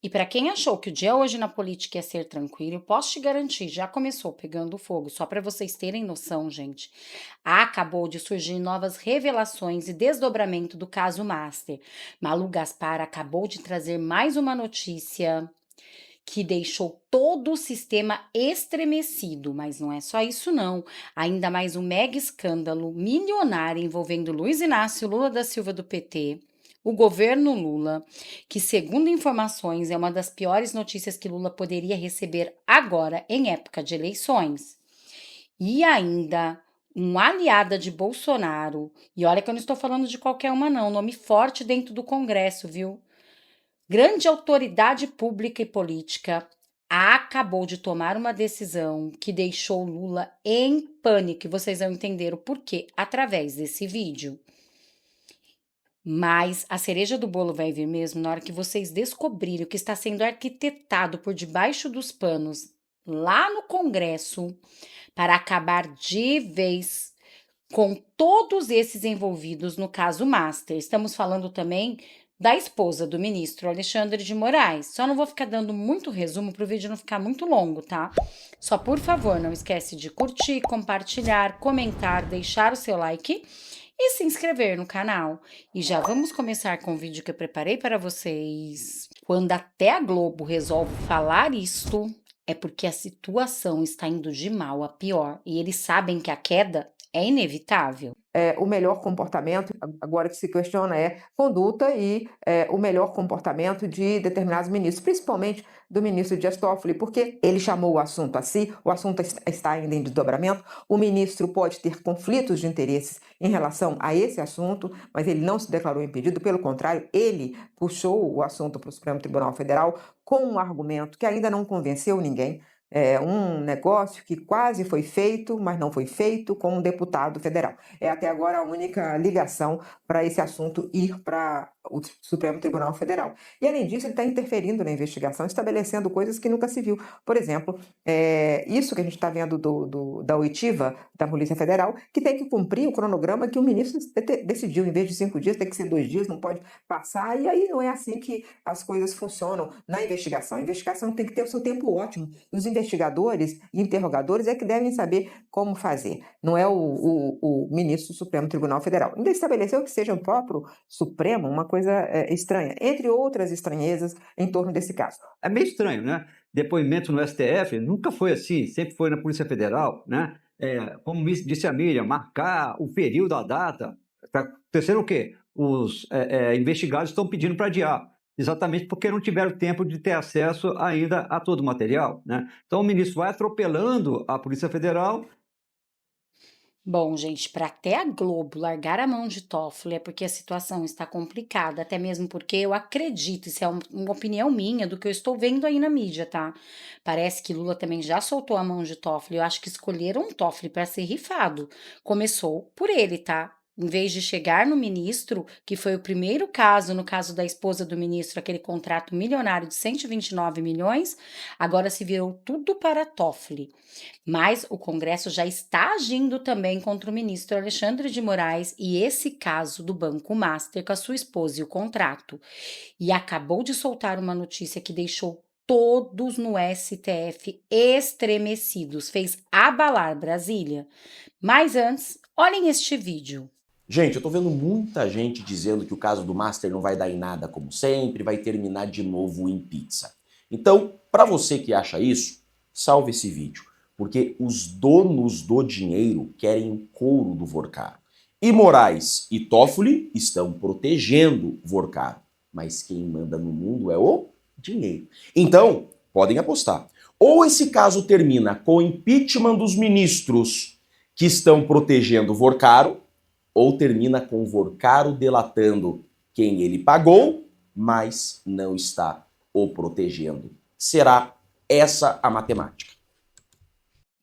E para quem achou que o dia hoje na política ia ser tranquilo, eu posso te garantir, já começou pegando fogo. Só para vocês terem noção, gente. Acabou de surgir novas revelações e desdobramento do caso Master. Malu Gaspar acabou de trazer mais uma notícia que deixou todo o sistema estremecido, mas não é só isso não. Ainda mais um mega escândalo milionário envolvendo Luiz Inácio Lula da Silva do PT, o governo Lula, que segundo informações é uma das piores notícias que Lula poderia receber agora em época de eleições. E ainda uma aliada de Bolsonaro, e olha que eu não estou falando de qualquer uma não, nome forte dentro do Congresso, viu? Grande autoridade pública e política acabou de tomar uma decisão que deixou Lula em pânico. E vocês vão entender o porquê através desse vídeo. Mas a cereja do bolo vai vir mesmo na hora que vocês descobrirem o que está sendo arquitetado por debaixo dos panos lá no Congresso para acabar de vez com todos esses envolvidos no caso Master. Estamos falando também da esposa do ministro Alexandre de Moraes. Só não vou ficar dando muito resumo para o vídeo não ficar muito longo, tá? Só por favor, não esquece de curtir, compartilhar, comentar, deixar o seu like e se inscrever no canal. E já vamos começar com o vídeo que eu preparei para vocês. Quando até a Globo resolve falar isto, é porque a situação está indo de mal a pior e eles sabem que a queda é inevitável. O melhor comportamento, agora que se questiona é conduta e o melhor comportamento de determinados ministros, principalmente do ministro Dias Toffoli, porque ele chamou o assunto a si, o assunto está ainda em desdobramento, o ministro pode ter conflitos de interesses em relação a esse assunto, mas ele não se declarou impedido, pelo contrário, ele puxou o assunto para o Supremo Tribunal Federal com um argumento que ainda não convenceu ninguém. É um negócio que quase foi feito, mas não foi feito com um deputado federal. É até agora a única ligação para esse assunto ir para o Supremo Tribunal Federal. E, além disso, ele está interferindo na investigação, estabelecendo coisas que nunca se viu. Por exemplo, isso que a gente está vendo da oitiva da Polícia Federal, que tem que cumprir o cronograma que o ministro decidiu. Em vez de 5 dias, tem que ser 2 dias, não pode passar. E aí não é assim que as coisas funcionam na investigação. A investigação tem que ter o seu tempo ótimo. Os investigadores e interrogadores é que devem saber como fazer. Não é o ministro do Supremo Tribunal Federal. Ainda estabeleceu que seja o próprio Supremo, uma coisa estranha, entre outras estranhezas em torno desse caso. É meio estranho, né? Depoimento no STF nunca foi assim, sempre foi na Polícia Federal, né? Como disse a Miriam, marcar o período, a data. Está acontecendo o quê? Os investigados estão pedindo para adiar, exatamente porque não tiveram tempo de ter acesso ainda a todo o material, né? Então o ministro vai atropelando a Polícia Federal. Bom, gente, para até a Globo largar a mão de Toffoli é porque a situação está complicada, até mesmo porque eu acredito, isso é uma opinião minha do que eu estou vendo aí na mídia, tá? Parece que Lula também já soltou a mão de Toffoli, eu acho que escolheram um Toffoli para ser rifado. Começou por ele, tá? Em vez de chegar no ministro, que foi o primeiro caso, no caso da esposa do ministro, aquele contrato milionário de 129 milhões, agora se virou tudo para Toffoli. Mas o Congresso já está agindo também contra o ministro Alexandre de Moraes e esse caso do Banco Master com a sua esposa e o contrato. E acabou de soltar uma notícia que deixou todos no STF estremecidos, fez abalar Brasília. Mas antes, olhem este vídeo. Gente, eu tô vendo muita gente dizendo que o caso do Master não vai dar em nada como sempre, vai terminar de novo em pizza. Então, para você que acha isso, salve esse vídeo, porque os donos do dinheiro querem o couro do Vorcaro. E Moraes e Toffoli estão protegendo Vorcaro, mas quem manda no mundo é o dinheiro. Então, podem apostar. Ou esse caso termina com o impeachment dos ministros que estão protegendo Vorcaro, ou termina com Vorcaro delatando quem ele pagou, mas não está o protegendo. Será essa a matemática?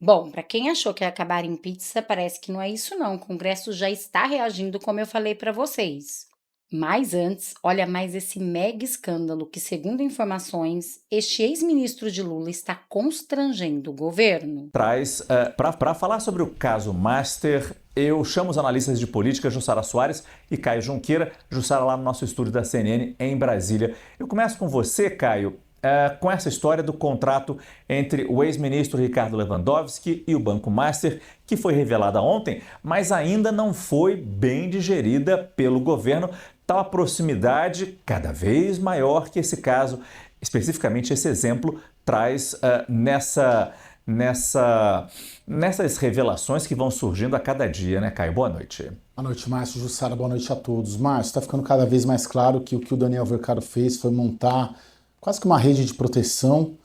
Bom, para quem achou que ia acabar em pizza, parece que não é isso não. O Congresso já está reagindo, como eu falei para vocês. Mas antes, olha mais esse mega escândalo que, segundo informações, este ex-ministro de Lula está constrangendo o governo. Para falar sobre o caso Master, eu chamo os analistas de política Jussara Soares e Caio Junqueira. Jussara lá no nosso estúdio da CNN em Brasília. Eu começo com você, Caio. com essa história do contrato entre o ex-ministro Ricardo Lewandowski e o Banco Master, que foi revelada ontem, mas ainda não foi bem digerida pelo governo, tal a proximidade cada vez maior que esse caso, especificamente esse exemplo, traz nessas revelações que vão surgindo a cada dia, né, Caio? Boa noite. Boa noite, Márcio. Jussara, boa noite a todos. Márcio, está ficando cada vez mais claro que o que o Daniel Vercaro fez foi montar quase que uma rede de proteção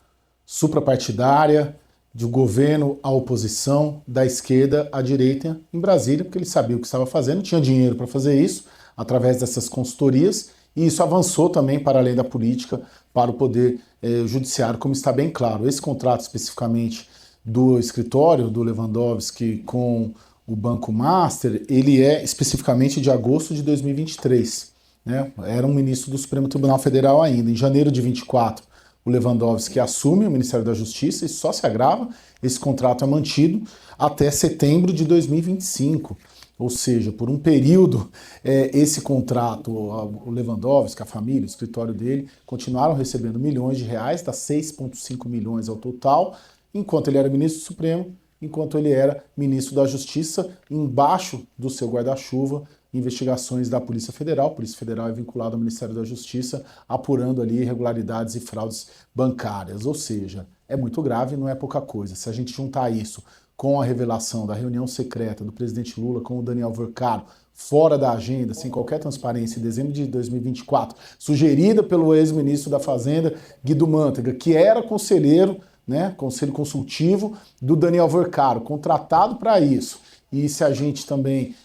suprapartidária, do governo à oposição, da esquerda à direita em Brasília, porque ele sabia o que estava fazendo, tinha dinheiro para fazer isso, através dessas consultorias, e isso avançou também para além da política, para o poder judiciário, como está bem claro. Esse contrato especificamente do escritório do Lewandowski com o Banco Master, ele é especificamente de agosto de 2023. Né? Era um ministro do Supremo Tribunal Federal ainda. Em janeiro de 24, o Lewandowski assume o Ministério da Justiça e só se agrava. Esse contrato é mantido até setembro de 2025. Ou seja, por um período, esse contrato, o Lewandowski, a família, o escritório dele, continuaram recebendo milhões de reais, dá 6,5 milhões ao total, enquanto ele era ministro do Supremo, enquanto ele era ministro da Justiça, embaixo do seu guarda-chuva, investigações da Polícia Federal. A Polícia Federal é vinculada ao Ministério da Justiça, apurando ali irregularidades e fraudes bancárias. Ou seja, é muito grave, não é pouca coisa. Se a gente juntar isso com a revelação da reunião secreta do presidente Lula com o Daniel Vercaro, fora da agenda, sem qualquer transparência, em dezembro de 2024, sugerida pelo ex-ministro da Fazenda, Guido Mantega, que era conselheiro, né, conselho consultivo do Daniel Vercaro, contratado para isso. E se a gente também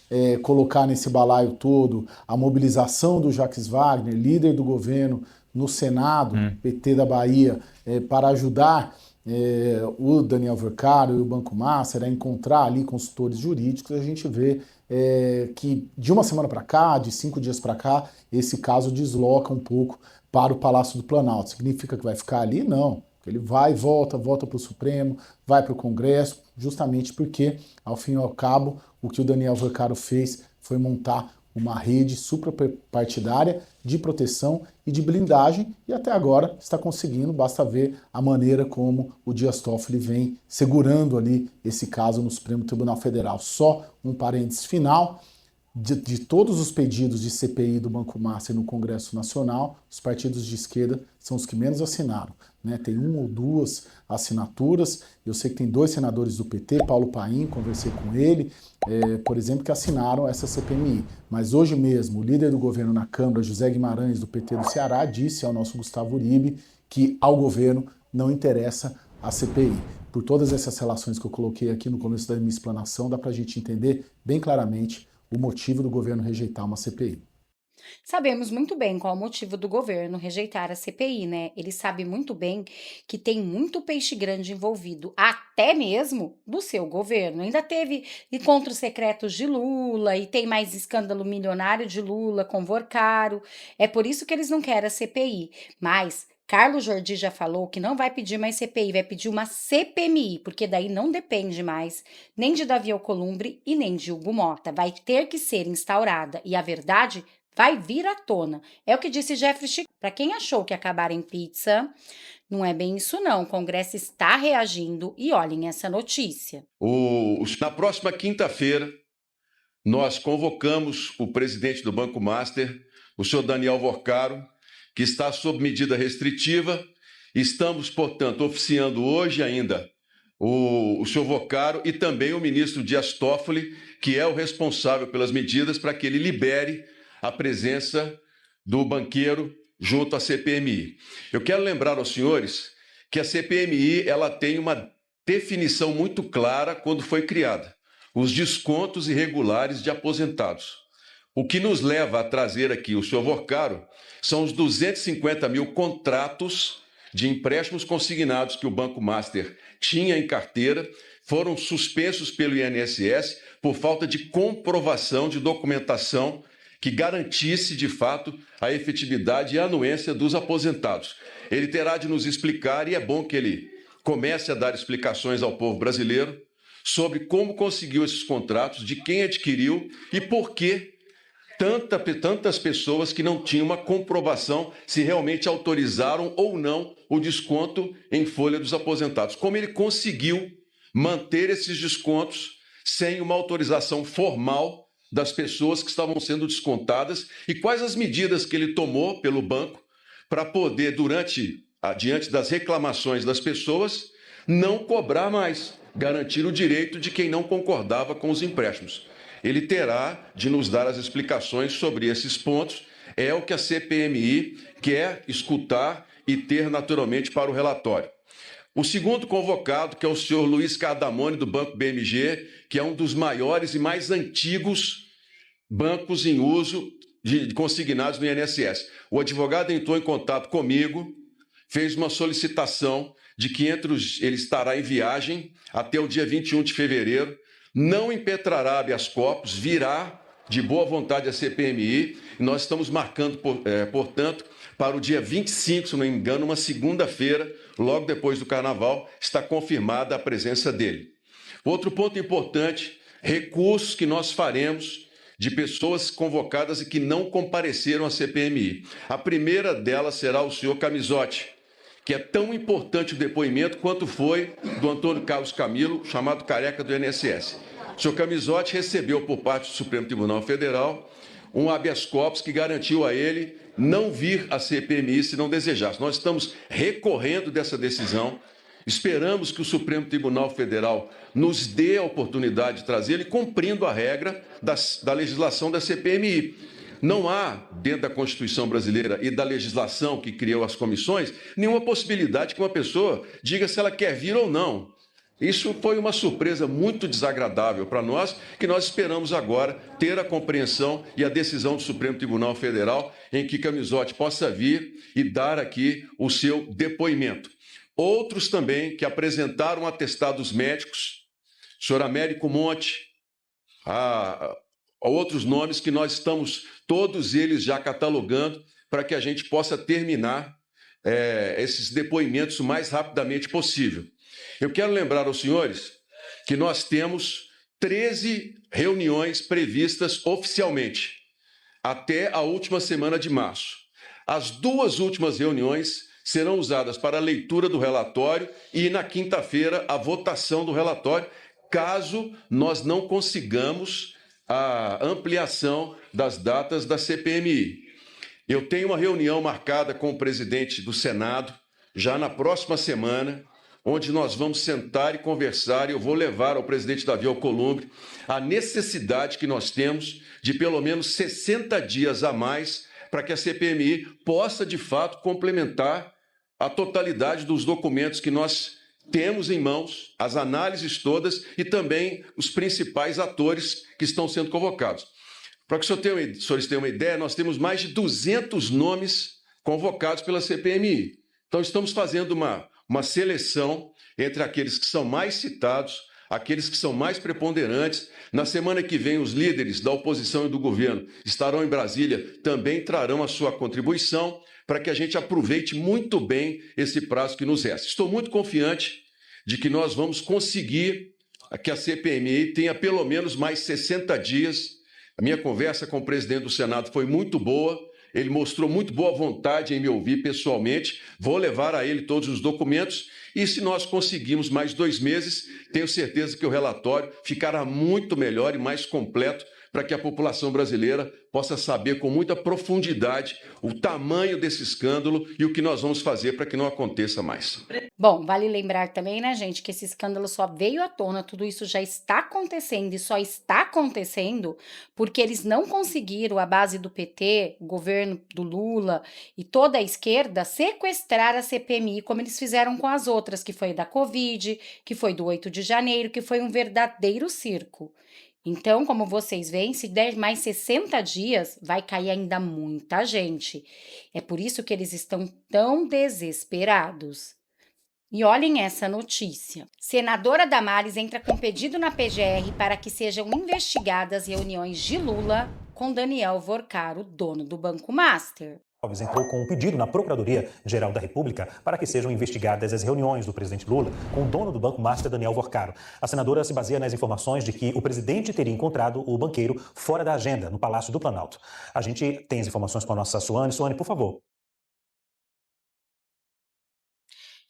colocar nesse balaio todo a mobilização do Jacques Wagner, líder do governo no Senado, PT da Bahia, para ajudar o Daniel Vercaro e o Banco Master a encontrar ali consultores jurídicos, a gente vê que de uma semana para cá, de 5 dias para cá, esse caso desloca um pouco para o Palácio do Planalto. Significa que vai ficar ali? Não. Ele vai e volta para o Supremo, vai para o Congresso, justamente porque, ao fim e ao cabo, o que o Daniel Vercaro fez foi montar uma rede suprapartidária de proteção e de blindagem, e até agora está conseguindo, basta ver a maneira como o Dias Toffoli vem segurando ali esse caso no Supremo Tribunal Federal. Só um parênteses final. De todos os pedidos de CPI do Banco Master no Congresso Nacional, os partidos de esquerda são os que menos assinaram. Né? Tem 1 ou 2 assinaturas. Eu sei que tem 2 senadores do PT, Paulo Paim, conversei com ele, por exemplo, que assinaram essa CPMI. Mas hoje mesmo, o líder do governo na Câmara, José Guimarães, do PT do Ceará, disse ao nosso Gustavo Uribe que ao governo não interessa a CPI. Por todas essas relações que eu coloquei aqui no começo da minha explanação, dá para a gente entender bem claramente o motivo do governo rejeitar uma CPI. Sabemos muito bem qual o motivo do governo rejeitar a CPI, né? Ele sabe muito bem que tem muito peixe grande envolvido, até mesmo do seu governo. Ainda teve encontros secretos de Lula e tem mais escândalo milionário de Lula com Vercaro. É por isso que eles não querem a CPI. Mas Carlos Jordi já falou que não vai pedir mais CPI, vai pedir uma CPMI, porque daí não depende mais nem de Davi Alcolumbre e nem de Hugo Mota. Vai ter que ser instaurada e a verdade vai vir à tona. É o que disse Jeffrey Chico. Para quem achou que acabar em pizza, não é bem isso não. O Congresso está reagindo e olhem essa notícia. Na próxima quinta-feira, nós convocamos o presidente do Banco Master, o senhor Daniel Vercaro, que está sob medida restritiva. Estamos, portanto, oficiando hoje ainda o senhor Vercaro e também o ministro Dias Toffoli, que é o responsável pelas medidas para que ele libere a presença do banqueiro junto à CPMI. Eu quero lembrar aos senhores que a CPMI ela tem uma definição muito clara quando foi criada: os descontos irregulares de aposentados. O que nos leva a trazer aqui o senhor Vercaro são os 250 mil contratos de empréstimos consignados que o Banco Master tinha em carteira, foram suspensos pelo INSS por falta de comprovação de documentação que garantisse, de fato, a efetividade e a anuência dos aposentados. Ele terá de nos explicar, e é bom que ele comece a dar explicações ao povo brasileiro sobre como conseguiu esses contratos, de quem adquiriu e por que tantas pessoas que não tinham uma comprovação se realmente autorizaram ou não o desconto em folha dos aposentados. Como ele conseguiu manter esses descontos sem uma autorização formal das pessoas que estavam sendo descontadas e quais as medidas que ele tomou pelo banco para poder, diante das reclamações das pessoas, não cobrar mais, garantir o direito de quem não concordava com os empréstimos. Ele terá de nos dar as explicações sobre esses pontos, é o que a CPMI quer escutar e ter naturalmente para o relatório. O segundo convocado, que é o senhor Luiz Cardamone, do Banco BMG, que é um dos maiores e mais antigos bancos em uso de consignados no INSS. O advogado entrou em contato comigo, fez uma solicitação de que ele estará em viagem até o dia 21 de fevereiro, não impetrará habeas corpus, virá de boa vontade a CPMI, e nós estamos marcando, portanto, para o dia 25, se não me engano, uma segunda-feira, logo depois do Carnaval, está confirmada a presença dele. Outro ponto importante, recursos que nós faremos de pessoas convocadas e que não compareceram à CPMI. A primeira delas será o senhor Camizotti, que é tão importante o depoimento quanto foi do Antônio Carlos Camilo, chamado Careca do INSS. O senhor Camizotti recebeu por parte do Supremo Tribunal Federal um habeas corpus que garantiu a ele não vir à CPMI se não desejasse. Nós estamos recorrendo dessa decisão, esperamos que o Supremo Tribunal Federal nos dê a oportunidade de trazê-lo e cumprindo a regra da legislação da CPMI. Não há, dentro da Constituição brasileira e da legislação que criou as comissões, nenhuma possibilidade que uma pessoa diga se ela quer vir ou não. Isso foi uma surpresa muito desagradável para nós, que nós esperamos agora ter a compreensão e a decisão do Supremo Tribunal Federal em que Camizotti possa vir e dar aqui o seu depoimento. Outros também que apresentaram atestados médicos, o senhor Américo Monte, outros nomes que nós estamos, todos eles já catalogando, para que a gente possa terminar esses depoimentos o mais rapidamente possível. Eu quero lembrar aos senhores que nós temos 13 reuniões previstas oficialmente, até a última semana de março. As 2 últimas reuniões serão usadas para a leitura do relatório e, na quinta-feira, a votação do relatório, caso nós não consigamos a ampliação das datas da CPMI. Eu tenho uma reunião marcada com o presidente do Senado, já na próxima semana, onde nós vamos sentar e conversar, e eu vou levar ao presidente Davi Alcolumbre a necessidade que nós temos de pelo menos 60 dias a mais para que a CPMI possa, de fato, complementar a totalidade dos documentos que nós temos em mãos, as análises todas e também os principais atores que estão sendo convocados. Para que os senhores tenham uma ideia, nós temos mais de 200 nomes convocados pela CPMI. Então, estamos fazendo uma seleção entre aqueles que são mais citados, aqueles que são mais preponderantes. Na semana que vem, os líderes da oposição e do governo estarão em Brasília, também trarão a sua contribuição para que a gente aproveite muito bem esse prazo que nos resta. Estou muito confiante de que nós vamos conseguir que a CPMI tenha pelo menos mais 60 dias. A minha conversa com o presidente do Senado foi muito boa. Ele mostrou muito boa vontade em me ouvir pessoalmente. Vou levar a ele todos os documentos e, se nós conseguirmos mais 2 meses, tenho certeza que o relatório ficará muito melhor e mais completo para que a população brasileira possa saber com muita profundidade o tamanho desse escândalo e o que nós vamos fazer para que não aconteça mais. Bom, vale lembrar também, né, gente, que esse escândalo só veio à tona, tudo isso já está acontecendo e só está acontecendo porque eles não conseguiram, a base do PT, o governo do Lula e toda a esquerda, sequestrar a CPMI, como eles fizeram com as outras, que foi da Covid, que foi do 8 de janeiro, que foi um verdadeiro circo. Então, como vocês veem, se der mais 60 dias, vai cair ainda muita gente. É por isso que eles estão tão desesperados. E olhem essa notícia. Senadora Damares entra com pedido na PGR para que sejam investigadas reuniões de Lula com Daniel Vorcaro, dono do Banco Master. Alves entrou com um pedido na Procuradoria-Geral da República para que sejam investigadas as reuniões do presidente Lula com o dono do Banco Master, Daniel Vorcaro. A senadora se baseia nas informações de que o presidente teria encontrado o banqueiro fora da agenda, no Palácio do Planalto. A gente tem as informações com a nossa Suane. Suane, por favor.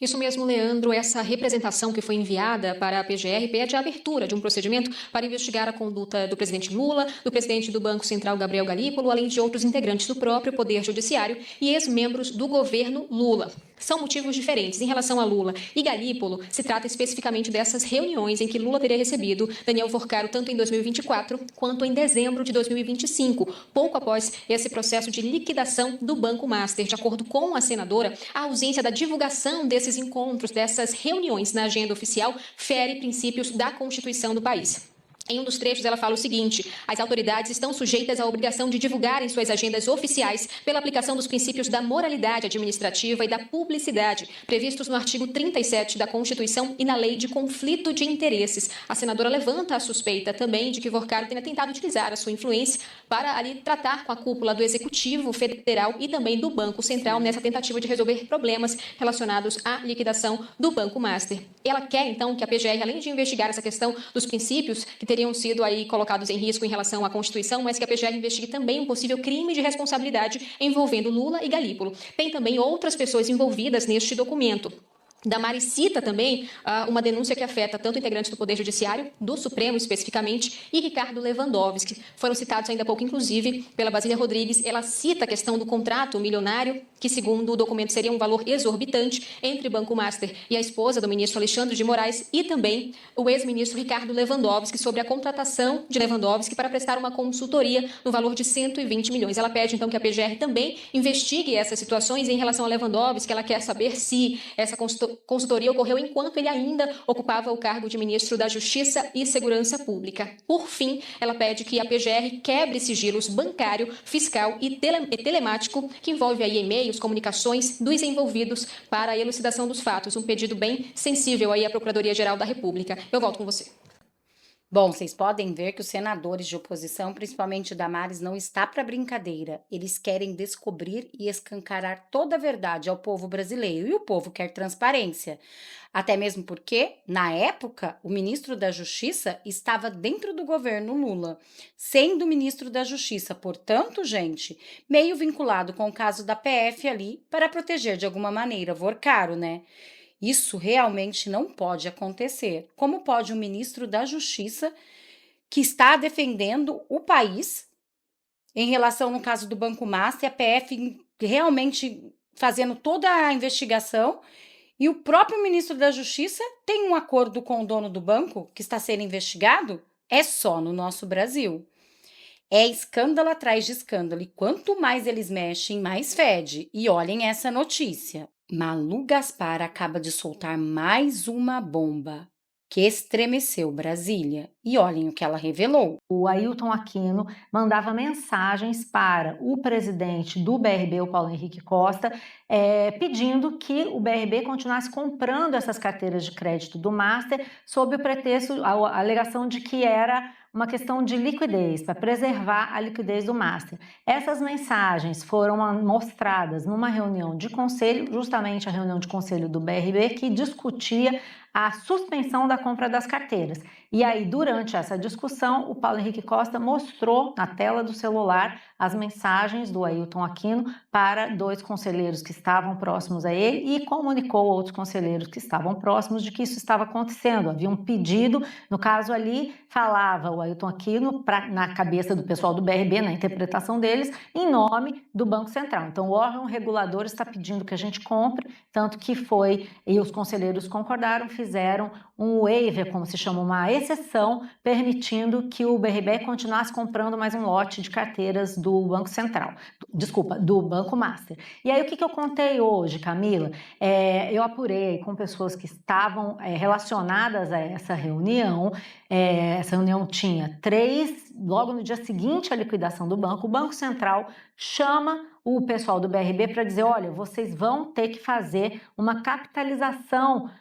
Isso mesmo, Leandro. Essa representação que foi enviada para a PGR pede a abertura de um procedimento para investigar a conduta do presidente Lula, do presidente do Banco Central, Gabriel Galípolo, além de outros integrantes do próprio Poder Judiciário e ex-membros do governo Lula. São motivos diferentes. Em relação a Lula e Galípolo, se trata especificamente dessas reuniões em que Lula teria recebido Daniel Vorcaro tanto em 2024 quanto em dezembro de 2025, pouco após esse processo de liquidação do Banco Master. De acordo com a senadora, a ausência da divulgação desses encontros, dessas reuniões na agenda oficial, fere princípios da Constituição do país. Em um dos trechos, ela fala o seguinte: as autoridades estão sujeitas à obrigação de divulgarem suas agendas oficiais pela aplicação dos princípios da moralidade administrativa e da publicidade, previstos no artigo 37 da Constituição e na Lei de Conflito de Interesses. A senadora levanta a suspeita também de que Vorcaro tenha tentado utilizar a sua influência para ali tratar com a cúpula do Executivo Federal e também do Banco Central nessa tentativa de resolver problemas relacionados à liquidação do Banco Master. Ela quer, então, que a PGR, além de investigar essa questão dos princípios que teriam sido aí colocados em risco em relação à Constituição, mas que a PGR investigue também um possível crime de responsabilidade envolvendo Lula e Galípolo. Tem também outras pessoas envolvidas neste documento. Damares cita também uma denúncia que afeta tanto integrantes do Poder Judiciário, do Supremo especificamente, e Ricardo Lewandowski. Foram citados ainda há pouco, inclusive, pela Basília Rodrigues. Ela cita a questão do contrato milionário, que segundo o documento seria um valor exorbitante entre o Banco Master e a esposa do ministro Alexandre de Moraes e também o ex-ministro Ricardo Lewandowski sobre a contratação de Lewandowski para prestar uma consultoria no valor de 120 milhões. Ela pede, então, que a PGR também investigue essas situações. Em relação a Lewandowski, ela quer saber se essa consultoria ocorreu enquanto ele ainda ocupava o cargo de ministro da Justiça e Segurança Pública. Por fim, ela pede que a PGR quebre sigilos bancário, fiscal e telemático, que envolve aí e-mails, comunicações dos envolvidos para a elucidação dos fatos. Um pedido bem sensível aí à Procuradoria-Geral da República. Eu volto com você. Bom, vocês podem ver que os senadores de oposição, principalmente Damares, não está para brincadeira. Eles querem descobrir e escancarar toda a verdade ao povo brasileiro e o povo quer transparência. Até mesmo porque, na época, o ministro da Justiça estava dentro do governo Lula, sendo ministro da Justiça, portanto, gente, meio vinculado com o caso da PF ali para proteger de alguma maneira Vorcaro, né? Isso realmente não pode acontecer. Como pode um ministro da Justiça que está defendendo o país em relação, no caso do Banco Master, a PF realmente fazendo toda a investigação e o próprio ministro da Justiça tem um acordo com o dono do banco que está sendo investigado? É só no nosso Brasil. É escândalo atrás de escândalo e quanto mais eles mexem, mais fede. E olhem essa notícia. Malu Gaspar acaba de soltar mais uma bomba que estremeceu Brasília. E olhem o que ela revelou. O Ailton Aquino mandava mensagens para o presidente do BRB, o Paulo Henrique Costa, pedindo que o BRB continuasse comprando essas carteiras de crédito do Master sob o pretexto, a alegação de que era uma questão de liquidez, para preservar a liquidez do Master. Essas mensagens foram mostradas numa reunião de conselho, justamente a reunião de conselho do BRB, que discutia a suspensão da compra das carteiras. E aí, durante essa discussão, o Paulo Henrique Costa mostrou na tela do celular as mensagens do Ailton Aquino para 2 conselheiros que estavam próximos a ele e comunicou a outros conselheiros que estavam próximos de que isso estava acontecendo. Havia um pedido, no caso ali, falava o Ailton Aquino na cabeça do pessoal do BRB, na interpretação deles, em nome do Banco Central. Então, o órgão regulador está pedindo que a gente compre, tanto que foi, e os conselheiros concordaram, fizeram um waiver, como se chama, uma exceção, permitindo que o BRB continuasse comprando mais um lote de carteiras do Banco Central, do Banco Master. E aí, o que eu contei hoje, Camila? Eu apurei com pessoas que estavam relacionadas a essa reunião. Essa reunião tinha 3, logo no dia seguinte à liquidação do banco, o Banco Central chama o pessoal do BRB para dizer, olha, vocês vão ter que fazer uma capitalização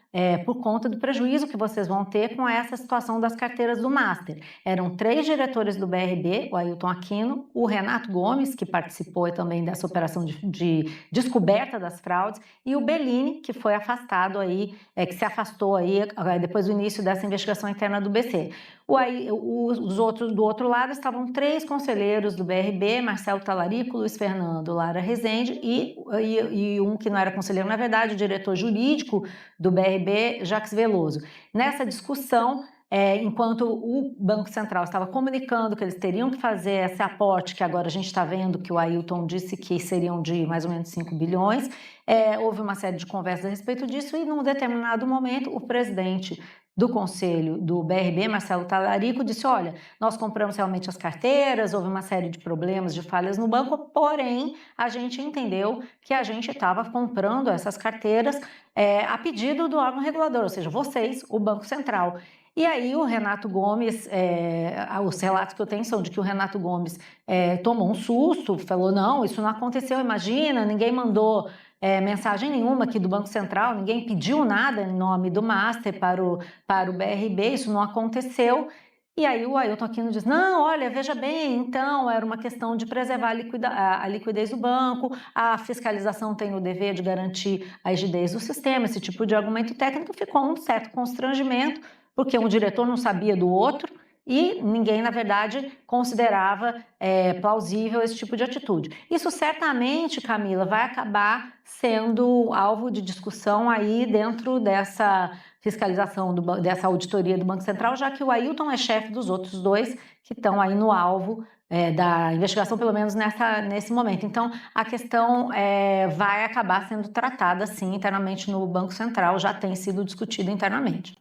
por conta do prejuízo que vocês vão ter com essa situação das carteiras do Master. Eram 3 diretores do BRB, o Ailton Aquino, o Renato Gomes, que participou também dessa operação de descoberta das fraudes, e o Bellini, que foi afastado aí, que se afastou aí depois do início dessa investigação interna do BC. Os outros, do outro lado, estavam 3 conselheiros do BRB, Marcelo Talarico, Luiz Fernando, Lara Rezende e um que não era conselheiro, na verdade, o diretor jurídico do BRB, Jacques Veloso. Nessa discussão, enquanto o Banco Central estava comunicando que eles teriam que fazer esse aporte, que agora a gente está vendo que o Ailton disse que seriam de mais ou menos 5 bilhões, houve uma série de conversas a respeito disso e, num determinado momento, o presidente do Conselho do BRB, Marcelo Talarico, disse, olha, nós compramos realmente as carteiras, houve uma série de problemas, de falhas no banco, porém, a gente entendeu que a gente estava comprando essas carteiras a pedido do órgão regulador, ou seja, vocês, o Banco Central. E aí o Renato Gomes, os relatos que eu tenho são de que o Renato Gomes tomou um susto, falou, não, isso não aconteceu, imagina, ninguém mandou mensagem nenhuma aqui do Banco Central, ninguém pediu nada em nome do Master para o BRB, isso não aconteceu. E aí o Ailton Aquino diz, não, olha, veja bem, então era uma questão de preservar a liquidez do banco, a fiscalização tem o dever de garantir a rigidez do sistema, esse tipo de argumento técnico ficou um certo constrangimento, porque um diretor não sabia do outro e ninguém, na verdade, considerava plausível esse tipo de atitude. Isso certamente, Camila, vai acabar sendo alvo de discussão aí dentro dessa fiscalização, dessa auditoria do Banco Central, já que o Ailton é chefe dos outros 2 que estão aí no alvo da investigação, pelo menos nesse momento. Então, a questão vai acabar sendo tratada, sim, internamente no Banco Central, já tem sido discutida internamente.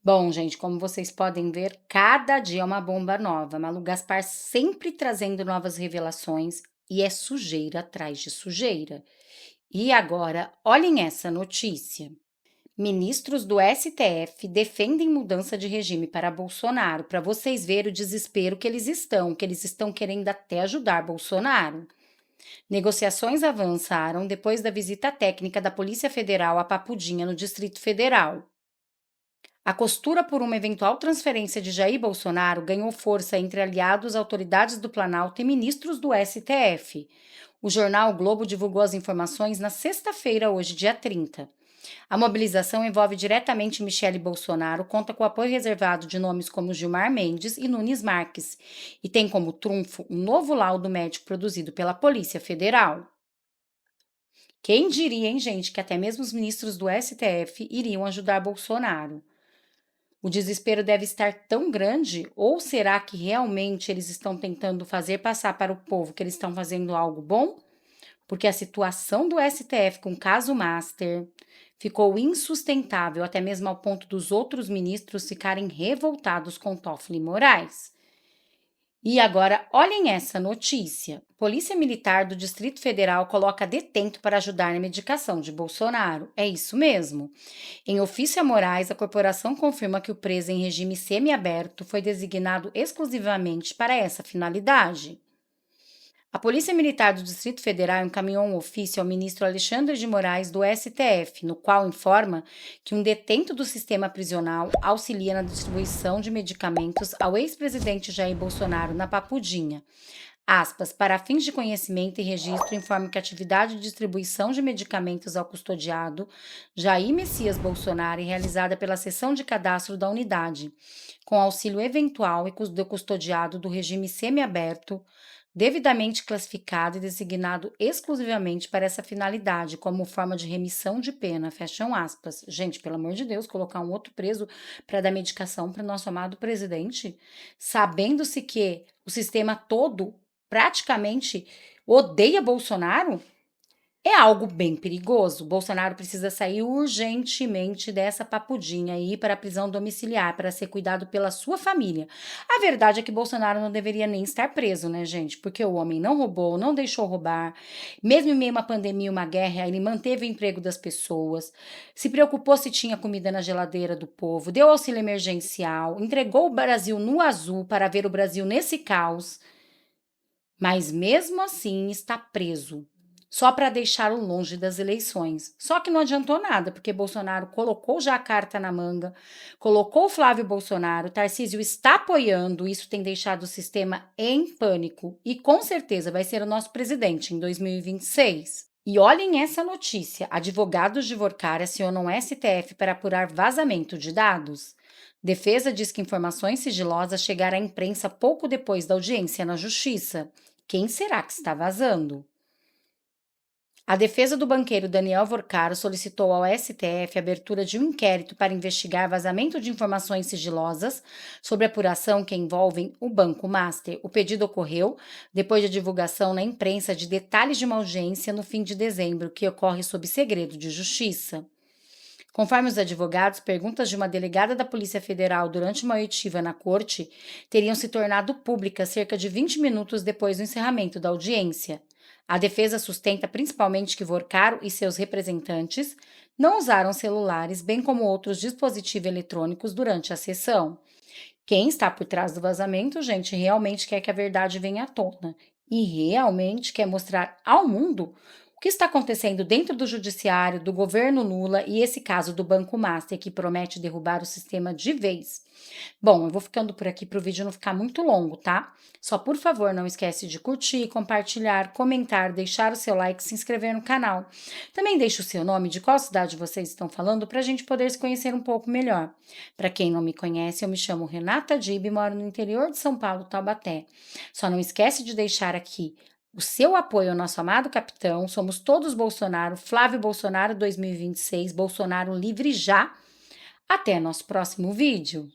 Bom, gente, como vocês podem ver, cada dia é uma bomba nova. Malu Gaspar sempre trazendo novas revelações e é sujeira atrás de sujeira. E agora, olhem essa notícia. Ministros do STF defendem mudança de regime para Bolsonaro, para vocês verem o desespero que eles estão querendo até ajudar Bolsonaro. Negociações avançaram depois da visita técnica da Polícia Federal a Papudinha, no Distrito Federal. A costura por uma eventual transferência de Jair Bolsonaro ganhou força entre aliados, autoridades do Planalto e ministros do STF. O jornal o Globo divulgou as informações na sexta-feira, hoje, dia 30. A mobilização envolve diretamente Michele Bolsonaro, conta com o apoio reservado de nomes como Gilmar Mendes e Nunes Marques, e tem como trunfo um novo laudo médico produzido pela Polícia Federal. Quem diria, hein, gente, que até mesmo os ministros do STF iriam ajudar Bolsonaro? O desespero deve estar tão grande, ou será que realmente eles estão tentando fazer passar para o povo que eles estão fazendo algo bom? Porque a situação do STF com o caso Master ficou insustentável, até mesmo ao ponto dos outros ministros ficarem revoltados com Toffoli e Moraes. E agora, olhem essa notícia. Polícia Militar do Distrito Federal coloca detento para ajudar na medicação de Bolsonaro. É isso mesmo. Em ofício a Moraes, a corporação confirma que o preso em regime semiaberto foi designado exclusivamente para essa finalidade. A Polícia Militar do Distrito Federal encaminhou um ofício ao ministro Alexandre de Moraes do STF, no qual informa que um detento do sistema prisional auxilia na distribuição de medicamentos ao ex-presidente Jair Bolsonaro na Papudinha. Aspas, para fins de conhecimento e registro, informa que a atividade de distribuição de medicamentos ao custodiado Jair Messias Bolsonaro é realizada pela seção de cadastro da unidade, com auxílio eventual e do custodiado do regime semiaberto, devidamente classificado e designado exclusivamente para essa finalidade, como forma de remissão de pena, fecham aspas. Gente, pelo amor de Deus, colocar um outro preso para dar medicação para o nosso amado presidente, sabendo-se que o sistema todo praticamente odeia Bolsonaro, é algo bem perigoso. Bolsonaro precisa sair urgentemente dessa papudinha e ir para a prisão domiciliar para ser cuidado pela sua família. A verdade é que Bolsonaro não deveria nem estar preso, né, gente? Porque o homem não roubou, não deixou roubar. Mesmo em meio a uma pandemia e uma guerra, ele manteve o emprego das pessoas, se preocupou se tinha comida na geladeira do povo, deu auxílio emergencial, entregou o Brasil no azul para ver o Brasil nesse caos. Mas mesmo assim está preso. só para deixá-lo longe das eleições. Só que não adiantou nada, porque Bolsonaro colocou já a carta na manga, colocou o Flávio Bolsonaro, Tarcísio está apoiando, isso tem deixado o sistema em pânico e com certeza vai ser o nosso presidente em 2026. E olhem essa notícia: advogados de Vorcar acionam o STF para apurar vazamento de dados. Defesa diz que informações sigilosas chegaram à imprensa pouco depois da audiência na Justiça. Quem será que está vazando? A defesa do banqueiro Daniel Vorcaro solicitou ao STF a abertura de um inquérito para investigar vazamento de informações sigilosas sobre apuração que envolvem o Banco Master. O pedido ocorreu depois da divulgação na imprensa de detalhes de uma audiência no fim de dezembro, que ocorre sob segredo de justiça. Conforme os advogados, perguntas de uma delegada da Polícia Federal durante uma oitiva na corte teriam se tornado públicas cerca de 20 minutos depois do encerramento da audiência. A defesa sustenta principalmente que Vorcaro e seus representantes não usaram celulares, bem como outros dispositivos eletrônicos durante a sessão. Quem está por trás do vazamento, gente, realmente quer que a verdade venha à tona e realmente quer mostrar ao mundo o que está acontecendo dentro do judiciário, do governo Lula e esse caso do Banco Master que promete derrubar o sistema de vez. Bom, eu vou ficando por aqui para o vídeo não ficar muito longo, tá? Só por favor, não esquece de curtir, compartilhar, comentar, deixar o seu like, se inscrever no canal. Também deixe o seu nome, de qual cidade vocês estão falando, para a gente poder se conhecer um pouco melhor. Para quem não me conhece, eu me chamo Renata Dib e moro no interior de São Paulo, Taubaté. Só não esquece de deixar aqui o seu apoio ao nosso amado capitão. Somos todos Bolsonaro, Flávio Bolsonaro 2026, Bolsonaro livre já. Até nosso próximo vídeo.